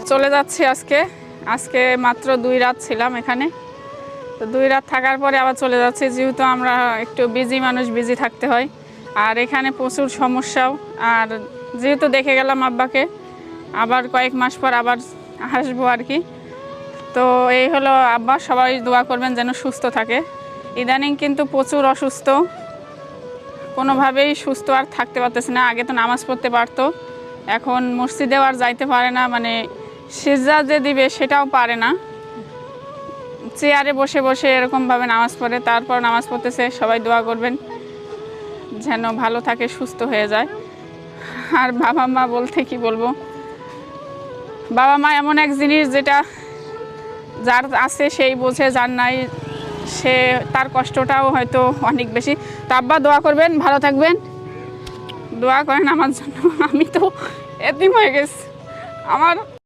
চলে যাচ্ছি আজকে। আজকে মাত্র 2 রাত ছিলাম এখানে। তো 2 রাত থাকার পরে আবার চলে যাচ্ছি, যেহেতু আমরা একটু বিজি মানুষ, বিজি থাকতে হয়। আর এখানে প্রচুর সমস্যাও। আর যেহেতু দেখে গেলাম আব্বাকে, আবার কয়েক মাস পর আবার আসবো আর কি। তো এই হলো আব্বা, সবাই দোয়া করবেন যেন সুস্থ থাকে। ইদানিং কিন্তু প্রচুর অসুস্থ, কোনোভাবেই সুস্থ আর থাকতে পারতেছে না। আগে তো নামাজ পড়তে পারতো, এখন মসজিদেও আর যাইতে পারে না, মানে সিজদা যে দিবে সেটাও পারে না। চেয়ারে বসে বসে এরকমভাবে নামাজ পড়ে, তারপর নামাজ পড়তেছে। সবাই দোয়া করবেন যেন ভালো থাকে, সুস্থ হয়ে যায়। আর বাবা মা বলতে কি বলবো, বাবা মা এমন এক জিনিস যেটা যার আছে সেই বোঝে, যার নাই সে তার কষ্টটাও হয়তো অনেক বেশি। তো আব্বা দোয়া করবেন, ভালো থাকবেন, দোয়া করেন আমার জন্য। আমি তো এতিম হয়ে গেছি। আমার